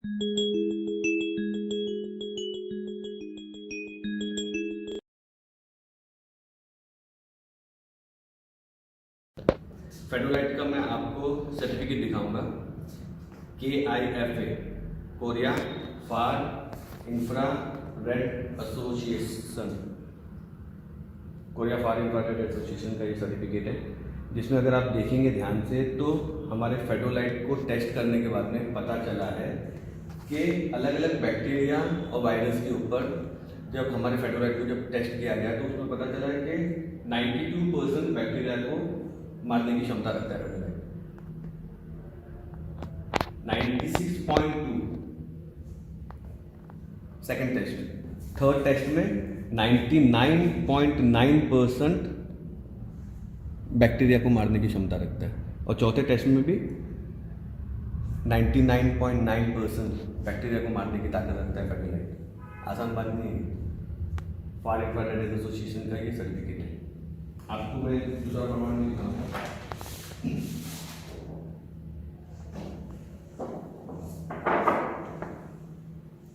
फेडोलाइट का मैं आपको सर्टिफिकेट दिखाऊंगा। KIFA कोरिया फार इंफ्रारेड एसोसिएशन, कोरिया फार इंफ्रारेड एसोसिएशन का ये सर्टिफिकेट है, जिसमें अगर आप देखेंगे ध्यान से तो हमारे फेडोलाइट को टेस्ट करने के बाद में पता चला है कि अलग अलग बैक्टीरिया और वायरस के ऊपर जब हमारे फेडोलाइट को जब टेस्ट किया गया तो उसमें पता चला है कि 92% बैक्टीरिया को मारने की क्षमता रखता है फेडोलाइट। 96.2 सेकेंड टेस्ट, थर्ड टेस्ट में 99.9% बैक्टीरिया को मारने की क्षमता रखता है, और चौथे टेस्ट में भी 99.9% बैक्टीरिया को मारने की ताकत रखता है फेडोलाइट। आसान बात नहीं है। फार इंफ्रारेड एसोसिएशन का ये सर्टिफिकेट है। आपको मैं दूसरा प्रमाण भी दिखाऊंगा।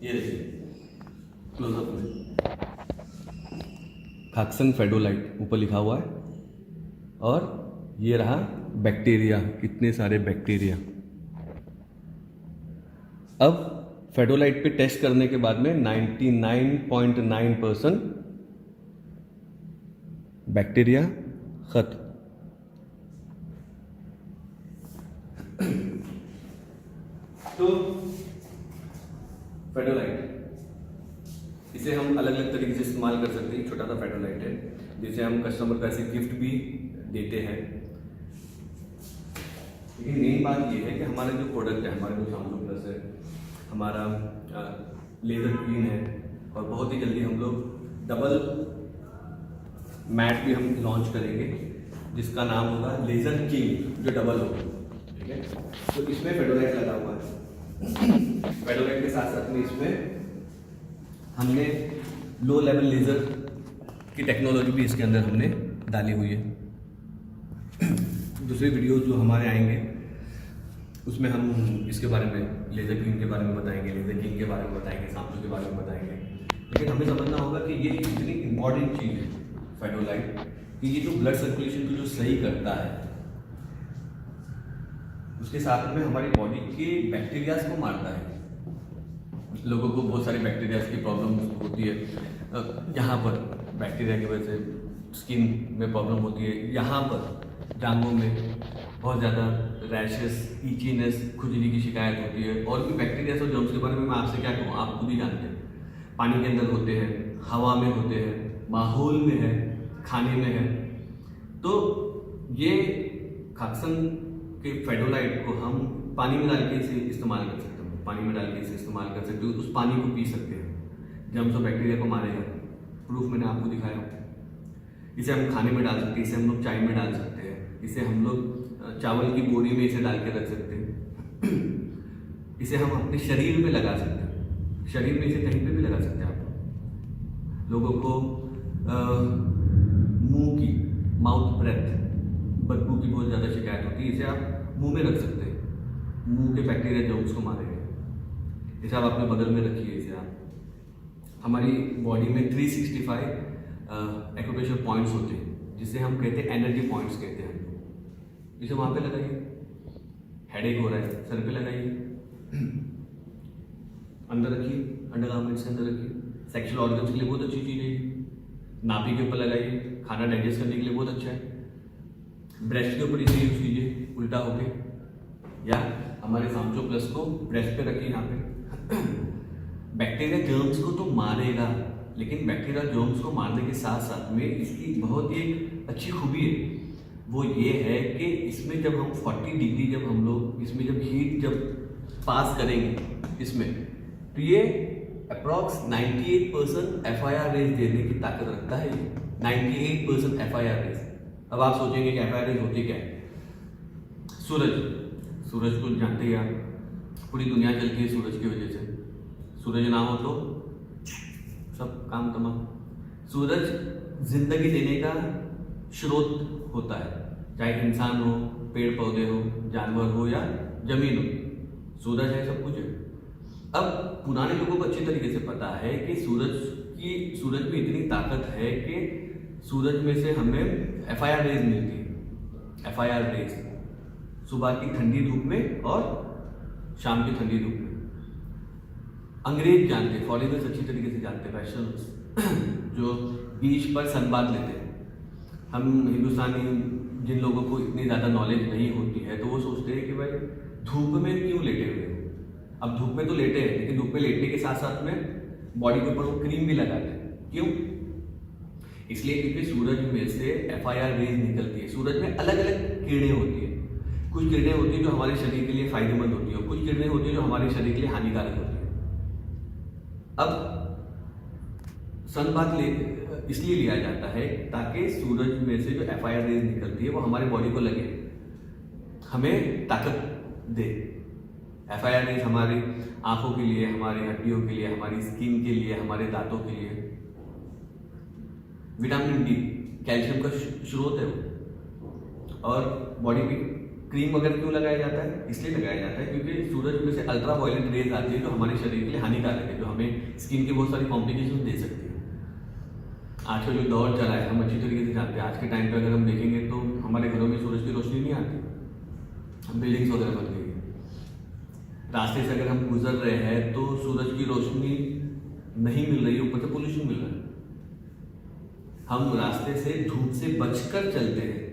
ये देखिए क्लोजअप में खाक्सन फेडोलाइट ऊपर लिखा हुआ है, और ये रहा बैक्टीरिया, कितने सारे बैक्टीरिया। अब फेडोलाइट पे टेस्ट करने के बाद में 99.9% बैक्टीरिया खत्म। तो फेडोलाइट, इसे हम अलग अलग तरीके से इस्तेमाल कर सकते हैं। छोटा सा फेडोलाइट है जिसे हम कस्टमर को ऐसे गिफ्ट भी देते हैं। लेकिन मेन बात ये है कि हमारे जो प्रोडक्ट है, हमारे जो शाम्पू प्लस है, हमारा लेजर क्लीन है, और बहुत ही जल्दी हम लोग डबल मैट भी हम लॉन्च करेंगे जिसका नाम होगा लेजर किंग, जो डबल होगा। ठीक है, तो इसमें फेडोलाइट लगा हुआ है। फेडोलाइट के साथ साथ में इसमें हमने लो लेवल लेजर की टेक्नोलॉजी भी इसके अंदर हमने डाली हुई है। दूसरे वीडियोस जो हमारे आएंगे उसमें हम इसके बारे में, लेजर क्लीन के बारे में बताएंगे, लेजर किंग के बारे में बताएंगे, शैम्पू के बारे में बताएंगे। लेकिन हमें समझना होगा कि ये इतनी इंपॉर्टेंट चीज़ है फेडोलाइट, कि ये जो ब्लड सर्कुलेशन को जो सही करता है, उसके साथ में हमारी बॉडी के बैक्टीरियाज को मारता है। लोगों को बहुत सारी बैक्टीरियाज की प्रॉब्लम होती है, यहाँ पर बैक्टीरिया की वजह से स्किन में प्रॉब्लम होती है, यहाँ पर जांघों में बहुत ज़्यादा रैशेस, ईचीनेस, खुजली की शिकायत होती है। और भी बैक्टीरिया और जर्म्स के बारे में मैं आपसे क्या कहूँ, आप खुद ही जानते हैं। पानी के अंदर होते हैं, हवा में होते हैं, माहौल में है, खाने में है। तो ये खाक्सन के फेडोलाइट को हम पानी में डाल के इसे इस्तेमाल कर सकते हैं, पानी में डाल के इसे इस्तेमाल कर सकते हो, उस पानी को पी सकते हैं, जर्म्स और बैक्टीरिया को मारेगा। प्रूफ मैंने आपको दिखाया। इसे हम खाने में डाल सकते हैं, इसे हम लोग चाय में डाल सकते हैं, इसे हम लोग चावल की बोरी में इसे डाल के रख सकते हैं। इसे हम अपने शरीर में लगा सकते हैं, शरीर में इसे कहीं पे भी लगा सकते हैं। आप लोगों को मुंह की, माउथ ब्रेथ, बदबू की बहुत ज़्यादा शिकायत होती है, इसे आप मुंह में रख सकते हैं, मुंह के बैक्टीरिया जर्म्स को मारेंगे। इसे आप अपने बगल में रखिए। इसे आप, हमारी बॉडी में 365 एक्यूप्रेशर पॉइंट्स होते हैं, जिसे हम कहते हैं एनर्जी पॉइंट्स कहते हैं। इसे वहाँ पे लगाइए। हेडेक हो रहा है, सर पे लगाइए, अंदर रखिए, अंडरगारमेंट्स के अंदर रखिए। सेक्सुअल ऑर्गन्स के लिए बहुत अच्छी चीज़ है ये। नाभि के ऊपर लगाइए, खाना डाइजेस्ट करने के लिए बहुत अच्छा है। ब्रेस्ट के ऊपर इसे यूज कीजिए उल्टा होके, या हमारे शाम्पू प्लस को ब्रेस्ट पे रखिए। यहाँ पे बैक्टीरिया जर्म्स को तो मारेगा, लेकिन बैक्टीरिया जर्म्स को मारने के साथ साथ में इसकी बहुत ही अच्छी खूबी है। वो ये है कि इसमें जब हम 40 डिग्री, जब हम लोग इसमें जब हीट जब पास करेंगे इसमें, तो ये अप्रॉक्स 98% FIR रेज देने की ताकत रखता है। 98% FIR रेज। अब आप सोचेंगे कि FIR रेज होती क्या है? सूरज को जानते ही आप, पूरी दुनिया चलती है सूरज की वजह से। सूरज ना हो तो सब काम तमाम। सूरज जिंदगी देने का स्रोत होता है, चाहे इंसान हो, पेड़ पौधे हो, जानवर हो या जमीन हो, सूरज है, सब कुछ है। अब पुराने लोगों को अच्छी तरीके से पता है कि सूरज में इतनी ताकत है कि सूरज में से हमें FIR रेज मिलती है। FIR रेज सुबह की ठंडी धूप में और शाम की ठंडी धूप में। अंग्रेज जानते, फॉरेनर्स अच्छी तरीके से जानते, वेस्टर्न्स जो बीच पर सनबाथ लेते हैं। हम हिंदुस्तानी जिन लोगों को इतनी ज़्यादा नॉलेज नहीं होती है तो वो सोचते हैं कि भाई धूप में क्यों लेटे हुए हो। अब धूप में तो लेटे हैं, लेकिन धूप में लेटने के साथ साथ में बॉडी के ऊपर वो क्रीम भी लगाते हैं। क्यों? इसलिए क्योंकि सूरज में से FIR रेज निकलती है। सूरज में अलग अलग किरणें होती है। कुछ किरणें होती है जो हमारे शरीर के लिए फायदेमंद होती है और कुछ किरणें होती है जो हमारे शरीर के लिए हानिकारक होती है। अब सनबाथ इसलिए लिया जाता है ताकि सूरज में से जो FIR रेज निकलती है वो हमारे बॉडी को लगे, हमें ताकत दे। FIR रेज हमारी आंखों के लिए, हमारी हड्डियों के लिए, हमारी स्किन के लिए, हमारे दांतों के लिए। विटामिन D कैल्शियम का स्रोत है वो। और बॉडी में क्रीम वगैरह क्यों लगाया जाता है? इसलिए लगाया जाता है क्योंकि सूरज में से अल्ट्रा वायलेट रेज आती है जो हमारे शरीर के लिए हानिकारक है, जो हमें स्किन के बहुत सारी कॉम्प्लिकेशन दे सकती है। आज का जो दौर चला है हम अच्छी तरीके से जानते हैं। आज के टाइम पे अगर हम देखेंगे तो हमारे घरों में सूरज की रोशनी नहीं आती, हम बिल्डिंग्स वगैरह बन गई है। रास्ते से अगर हम गुजर रहे हैं तो सूरज की रोशनी नहीं मिल रही है, ऊपर से पोल्यूशन मिल रहा है। हम रास्ते से धूप से बचकर चलते हैं।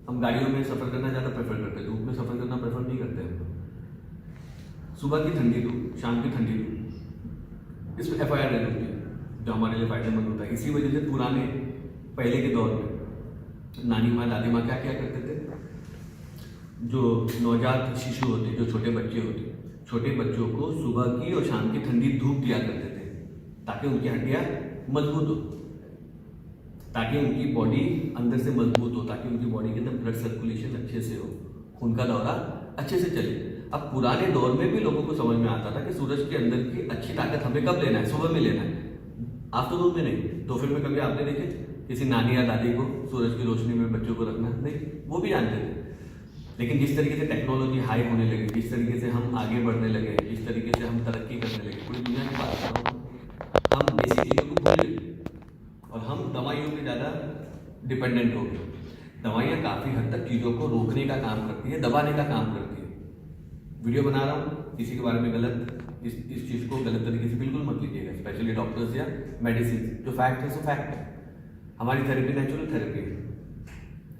हम गाड़ियों में सफर करना ज़्यादा प्रेफर करते हैं, धूप में सफर करना प्रेफर नहीं करते हम। सुबह की ठंडी धूप, शाम की ठंडी धूप, इसमें FIR रेज होती है जो हमारे लिए फायदेमंद होता है। इसी वजह से पुराने पहले के दौर में नानी माँ दादी माँ क्या क्या करते थे, जो नवजात शिशु होते, जो छोटे बच्चे होते, छोटे बच्चों को सुबह की और शाम की ठंडी धूप दिया करते थे ताकि उनकी हड्डियाँ मजबूत हो, ताकि उनकी बॉडी अंदर से मजबूत हो, ताकि उनकी बॉडी के अंदर ब्लड सर्कुलेशन अच्छे से हो, खून का दौरा अच्छे से चले। अब पुराने दौर में भी लोगों को समझ में आता था कि सूरज के अंदर की अच्छी ताकत हमें कब लेना है? सुबह में लेना है, आफ्टरनून में नहीं। दोपहर में कभी आपने देखे किसी नानी या दादी को सूरज की रोशनी में बच्चों को रखना? नहीं, वो भी जानते थे। लेकिन जिस तरीके से टेक्नोलॉजी हाई होने लगी, जिस तरीके से हम आगे बढ़ने लगे, जिस तरीके से हम तरक्की करने लगे, पूरी दुनिया की बात कर रहा हूँ, हम बेसिक चीज़ों को भूल गए और हम दवाइयों पे ज़्यादा डिपेंडेंट हो गए। दवाइयाँ काफ़ी हद तक चीज़ों को रोकने का काम करती है, दबाने का काम करती है। वीडियो बना रहा हूँ, किसी के बारे में गलत इस चीज़ को गलत तरीके से बिल्कुल मत लीजिएगा, स्पेशली डॉक्टर्स या मेडिसिन। जो फैक्ट है सो फैक्ट है। हमारी थेरेपी नेचुरल थेरेपी है।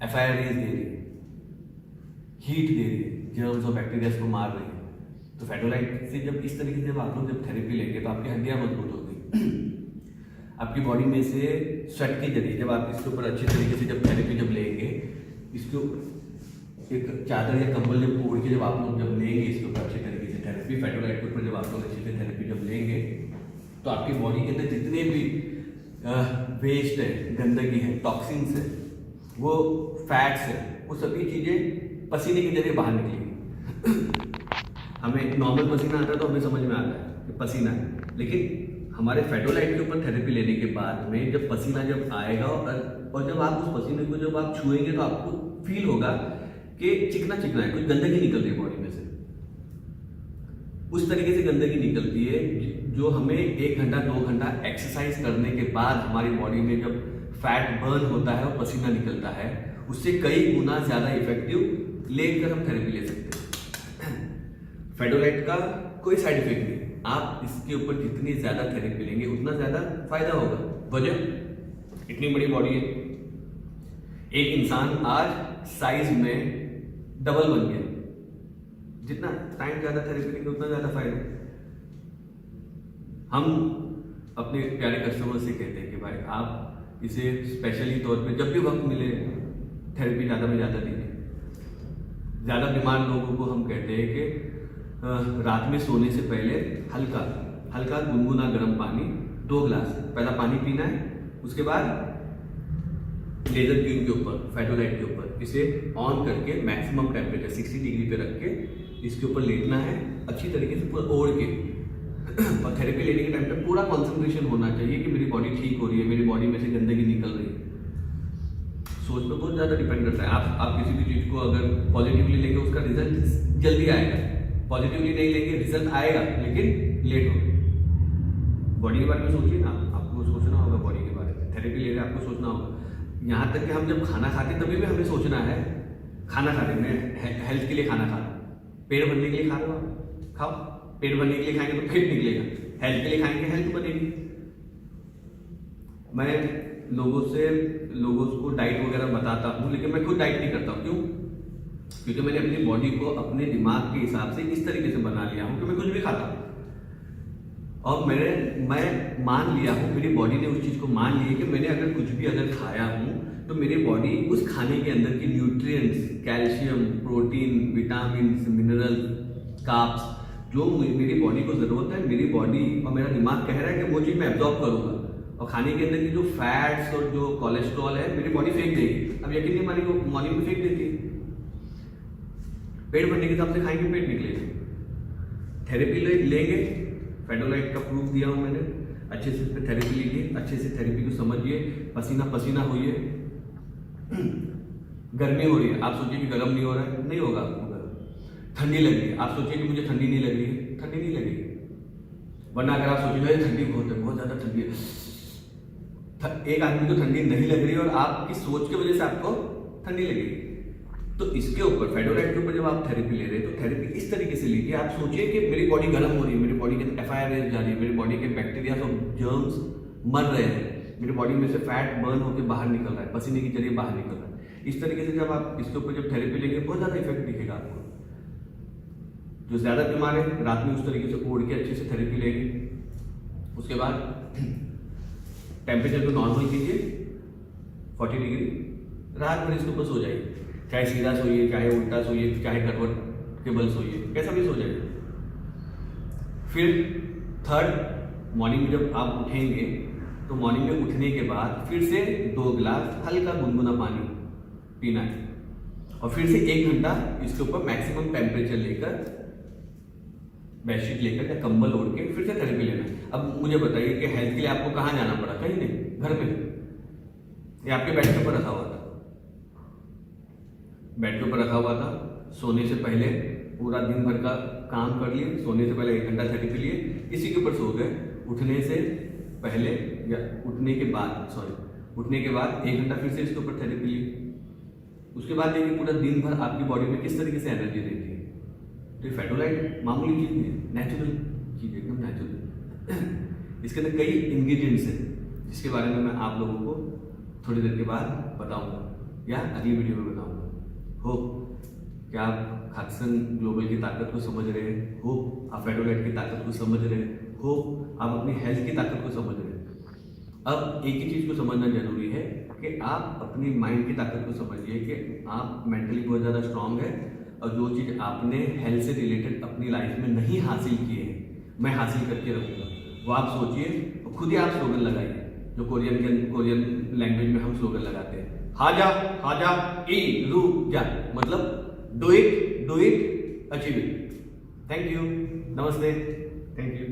FIR रेज दे रही है, हीट दे रही है, जर्म्स और बैक्टीरिया को मार रही है। तो फेटोलाइट से जब इस तरीके से जब आप लोग जब थेरेपी लेंगे तो आपकी हड्डियाँ मजबूत होगी। आपकी बॉडी में से स्वेट के जरिए जब आप इसके ऊपर अच्छे तरीके से जब थेरेपी जब लेंगे, इसको एक चादर या कंबल जब ओढ़ के जब आप लोग जब लेंगे इसके ऊपर अच्छे तरीके से थेरेपी, फेटोलाइट के ऊपर जब आप लोग अच्छे से थेरेपी जब लेंगे तो आपकी बॉडी के अंदर जितने भी वेस्ट है, गंदगी है, टॉक्सिन्स है, वो फैट्स है, वो सभी चीज़ें पसीने के जरिए बाहर निकलेंगी। हमें नॉर्मल पसीना आता है तो हमें समझ में आता है कि पसीना है, लेकिन हमारे फेटोलाइट के ऊपर थेरेपी लेने के बाद में जब पसीना जब आएगा और जब आप उस पसीने को जब आप छुएंगे तो आपको फील होगा कि चिकना चिकना है, कुछ गंदगी निकल रही है बॉडी में से। उस तरीके से गंदगी निकलती है जो हमें 1 घंटा 2 घंटा एक्सरसाइज करने के बाद हमारी बॉडी में जब फैट बर्न होता है और पसीना निकलता है, उससे कई गुना ज़्यादा इफेक्टिव लेकर हम थेरेपी ले सकते हैं। फेटोलाइट का कोई साइड इफेक्ट नहीं, आप इसके ऊपर जितनी ज़्यादा थेरेपी लेंगे उतना ज़्यादा फायदा होगा। वजह, इतनी बड़ी बॉडी है, एक इंसान आज साइज में डबल बन गया। जितना टाइम ज़्यादा थेरेपी लेंगे उतना ज़्यादा फायदा। हम अपने प्यारे कस्टमर से कहते हैं कि भाई आप इसे स्पेशली तौर पे जब भी वक्त मिले थेरेपी ज़्यादा में ज़्यादा दीजिए। ज़्यादा बीमार लोगों को हम कहते हैं कि रात में सोने से पहले हल्का हल्का गुनगुना गर्म पानी 2 गिलास पहला पानी पीना है, उसके बाद लेजर ट्यूब के ऊपर, फेटोलाइट के ऊपर इसे ऑन करके मैक्सिमम टेम्परेचर 60 डिग्री पे रख के इसके ऊपर लेटना है अच्छी तरीके से पूरा ओढ़ के। और थेरेपी लेने के टाइम पे पूरा कंसंट्रेशन होना चाहिए कि मेरी बॉडी ठीक हो रही है, मेरी बॉडी में से गंदगी निकल रही है। सोच पे बहुत ज़्यादा डिपेंड करता है। आप किसी भी चीज़ को अगर पॉजिटिवली लेंगे उसका रिजल्ट जल्दी आएगा, पॉजिटिवली नहीं लेंगे रिजल्ट आएगा लेकिन लेट होगा। बॉडी के बारे में सोचिए ना, आपको सोचना होगा बॉडी के बारे में। थेरेपी ले रहे आपको सोचना होगा। यहाँ तक कि हम जब खाना खाते हैं तभी भी हमें सोचना है, खाना खाते हैं हेल्थ के लिए खाना खा रहा हूँ, पेट भरने के लिए खा रहा हूँ, खाओ। पेट भरने के लिए खाएंगे तो पेट निकलेगा, हेल्थ के लिए खाएंगे हेल्थ बनेगी। मैं लोगों को डाइट वगैरह बताता हूँ, लेकिन मैं खुद डाइट नहीं करता हूँ। क्यों? क्योंकि मैंने अपनी बॉडी को अपने दिमाग के हिसाब से इस तरीके से बना लिया हूँ कि मैं कुछ भी खाता हूँ। और मैं मान लिया हूँ, मेरी बॉडी ने उस चीज़ को मान लिया कि मैंने अगर कुछ भी खाया हूँ तो मेरी बॉडी उस खाने के अंदर की nutrients, calcium, protein, vitamin, mineral, carbs, जो मेरी बॉडी को ज़रूरत है, मेरी बॉडी और मेरा दिमाग कह रहा है कि वो चीज़ मैं एब्जॉर्ब करूँगा। और खाने के अंदर की जो फैट्स और जो कोलेस्ट्रॉल है मेरी बॉडी फेंक देगी। अब यकीन नहीं मानिए, मॉर्निंग में फेंक देती है। पेट भरने के हिसाब से खाएंगे, पेट निकलेगा। थेरेपी लेंगे, फेडोलाइट का प्रूफ दिया हूँ मैंने, अच्छे से थेरेपी लीजिए, अच्छे से थेरेपी को समझिए, पसीना पसीना होइए। गर्मी हो रही है, आप सोचिए कि गर्म नहीं हो रहा है, नहीं होगा आपको गर्म। ठंडी लग रही है, आप सोचिए कि मुझे ठंडी नहीं लग रही है, ठंडी नहीं लगेगी। वरना अगर आप सोचेंगे ठंडी बहुत है, बहुत ज़्यादा ठंडी है, एक आदमी को ठंडी नहीं लग रही है और आपकी सोच की वजह से आपको ठंडी लगेगी। तो इसके ऊपर, फेडोलाइट के ऊपर जब आप थेरेपी ले रहे हैं तो थेरेपी इस तरीके से लीजिए, आप सोचिए कि मेरी बॉडी गर्म हो रही है, मेरी बॉडी के FIR जा रही है, मेरी बॉडी के बैक्टीरिया और जर्म्स मर रहे हैं, मेरी बॉडी में से फैट बर्न होकर बाहर निकल रहा है, पसीने के जरिए बाहर निकल रहा है। इस तरीके से जब आप इसके ऊपर जब थेरेपी लेंगे बहुत ज़्यादा इफेक्ट दिखेगा आपको। जो ज़्यादा बीमार है रात में उस तरीके से ओढ़ के अच्छे से थेरेपी लेंगे। उसके बाद टेम्परेचर को नॉर्मल कीजिए 40 डिग्री, रात भर इसके ऊपर सो जाइए, चाहे सीधा सोइए, चाहे उल्टा सोइए, चाहे करवट के बल सोइए, कैसा भी सो जाइए। फिर थर्ड, मॉर्निंग में जब आप उठेंगे तो मॉर्निंग में उठने के बाद फिर से 2 गिलास हल्का गुनगुना पानी पीना है और फिर से 1 घंटा इसके ऊपर मैक्सिमम टेम्परेचर लेकर, बेडशीट लेकर या कंबल ओढ़ के फिर से थेरेपी लेना है। अब मुझे बताइए कि हेल्थ के लिए आपको कहाँ जाना पड़ा? कहीं नहीं, घर में या आपके बेड के ऊपर रखा हुआ था। बेड के ऊपर रखा हुआ था, सोने से पहले पूरा दिन भर का काम कर लिए, सोने से पहले 1 घंटा थेरेपी लिए, इसी के ऊपर सो गए। उठने से पहले या उठने के बाद 1 घंटा फिर से इसके ऊपर थेरेपी ली। उसके बाद देखिए पूरा दिन भर आपकी बॉडी में किस तरीके से एनर्जी देती है। तो ये फेडोलाइट मामूली चीज़ नहीं है, नेचुरल चीज़, एकदम नेचुरल। इसके अंदर कई इंग्रेडिएंट्स हैं जिसके बारे में मैं आप लोगों को थोड़ी देर के बाद बताऊंगा या अगली वीडियो में बताऊंगा। होप कि आप खाकसन ग्लोबल की ताकत को समझ रहे हैं, होप आप फेडोलाइट की ताकत को समझ रहे हैं, होप आप अपनी हेल्थ की ताकत को समझ रहे हैं। अब एक ही चीज़ को समझना जरूरी है कि आप अपनी माइंड की ताकत को समझिए कि आप मेंटली बहुत ज़्यादा स्ट्रांग है और जो चीज़ आपने हेल्थ से रिलेटेड अपनी लाइफ में नहीं हासिल किए हैं, मैं हासिल करके रहूँगा, वो आप सोचिए और खुद ही आप स्लोगन लगाइए। जो कोरियन लैंग्वेज में हम स्लोगन लगाते हैं, हाजा ई रू जा, मतलब do it achieve it. Thank you, नमस्ते, थैंक यू।